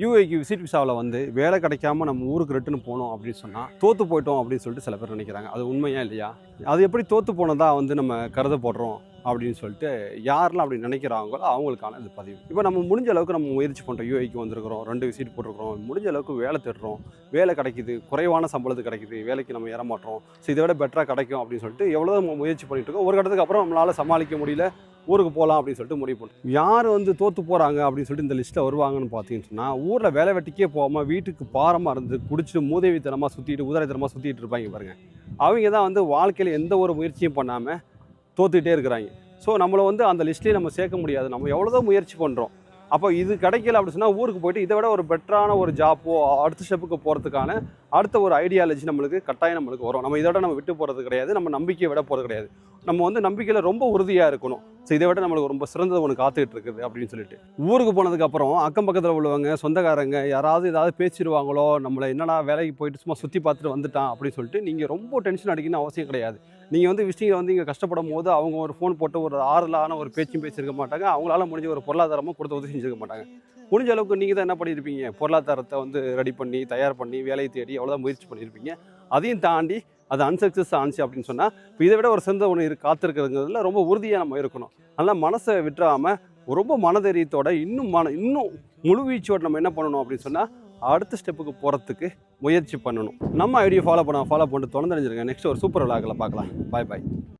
யூஏக்கு visit விசாவில் வந்து வேலை கிடைக்காம நம்ம ஊருக்கு ரிட்டர்ன் போனோம் அப்படின்னு சொன்னால் தோற்று போயிட்டோம் அப்படின்னு சொல்லிட்டு சில பேர் நினைக்கிறாங்க. அது உண்மையா இல்லையா? அது எப்படி தோற்று போனதாக வந்து நம்ம கருதப்படுறோம் அப்படின்னு சொல்லிட்டு யாரெல்லாம் அப்படி நினைக்கிறாங்களோ அவங்களுக்கான இது பதிவு. இப்போ நம்ம முடிஞ்ச அளவுக்கு நம்ம முயற்சி பண்ணுறோம். யூஏக்கு வந்திருக்கிறோம், 2 விசிட் போட்டிருக்கிறோம், முடிஞ்ச அளவுக்கு வேலை தேடுறோம், வேலை கிடைக்குது, குறைவான சம்பளத்துக்கு கிடைக்குது, வேலைக்கு நம்ம ஏற மாட்டோம், ஸோ இதை விட பெட்டராக கிடைக்கும் அப்படின்னு சொல்லிட்டு எவ்வளோ நம்ம முயற்சி பண்ணிட்டு இருக்கோம். ஒரு கட்டத்துக்கு அப்புறம் நம்மளால் சமாளிக்க முடியல, ஊருக்கு போகலாம் அப்படின்னு சொல்லிட்டு முடிவு பண்ணுறோம். யார் வந்து தோற்று போகிறாங்க அப்படின்னு சொல்லிட்டு இந்த லிஸ்ட்டில் வருவாங்கன்னு பார்த்தீங்கன்னா, ஊரில் வேலை வெட்டிக்கே போகாமல் வீட்டுக்கு பாரமாக இருந்து குடிச்சிட்டு மூதேவித்தனமாக சுற்றிட்டு உதரைத்தனமாக சுற்றிட்டு இருப்பாங்க பாருங்கள். அவங்க தான் வந்து வாழ்க்கையில் எந்த ஒரு முயற்சியும் பண்ணாமல் தோத்துக்கிட்டே இருக்கிறாங்க. ஸோ நம்மளை வந்து அந்த லிஸ்ட்லேயே நம்ம சேர்க்க முடியாது. நம்ம எவ்வளோதான் முயற்சி பண்ணுறோம். அப்போ இது கிடைக்கல அப்படின்னு சொன்னால் ஊருக்கு போயிட்டு இதை விட ஒரு பெட்டரான ஒரு ஜாப்போ அடுத்த ஸ்டெப்புக்கு போகிறதுக்கான அடுத்த ஒரு ஐடியாலஜி நம்மளுக்கு கட்டாயம் நம்மளுக்கு வரும். நம்ம இதை விட நம்ம விட்டு போகிறது கிடையாது, நம்ம நம்பிக்கையை விட போகிறது கிடையாது. நம்ம வந்து நம்பிக்கையில் ரொம்ப உறுதியாக இருக்கணும். ஸோ இதை விட நம்மளுக்கு ரொம்ப சிறந்தது ஒன்று காத்துக்கிட்டு இருக்குது அப்படின்னு சொல்லிட்டு ஊருக்கு போனதுக்கப்புறம் அக்கம் பக்கத்தில் உள்ளவங்க சொந்தக்காரங்க யாராவது ஏதாவது பேசிடுவாங்களோ, நம்மளை என்னடா வேலைக்கு போயிட்டு சும்மா சுற்றி பார்த்துட்டு வந்துட்டான் அப்படின்னு சொல்லிட்டு நீங்கள் ரொம்ப டென்ஷன் அடிக்கணும்னு அவசியம் கிடையாது. நீங்கள் வந்து விஷயங்களை வந்து இங்கே கஷ்டப்படும் போது அவங்க ஒரு ஃபோன் போட்டு ஒரு ஆறுதலான ஒரு பேச்சும் பேசியிருக்க மாட்டாங்க. அவங்களால முடிஞ்ச ஒரு பொருளாதாரமும் கொடுத்து உதவி செஞ்சுருக்க மாட்டாங்க. முடிஞ்ச அளவுக்கு நீங்கள் தான் என்ன பண்ணியிருப்பீங்க, பொருளாதாரத்தை வந்து ரெடி பண்ணி தயார் பண்ணி வேலையை தேடி எவ்வளோதான் முயற்சி பண்ணியிருப்பீங்க. அதையும் தாண்டி அது அன்சக்ஸஸ் ஆச்சு அப்படின்னு சொன்னால் இப்போ இதை விட ஒரு சிறந்த ஒன்று காத்திருக்கிறதுல ரொம்ப உறுதியாக நம்ம இருக்கணும். அதனால் மனசை விட்டுறாமல் ரொம்ப மனதைரியத்தோட இன்னும் முழு வீச்சோடு நம்ம என்ன பண்ணணும் அப்படின்னு சொன்னால் அடுத்த ஸ்டெப்புக்கு போகிறதுக்கு முயற்சி பண்ணணும். நம்ம ஐடியா ஃபாலோ பண்ணிட்டு தொடர்ந்து தெரிஞ்சிருக்கேன். நெக்ஸ்ட் ஒரு சூப்பர் விளாகில் பார்க்கலாம். பாய் பாய்.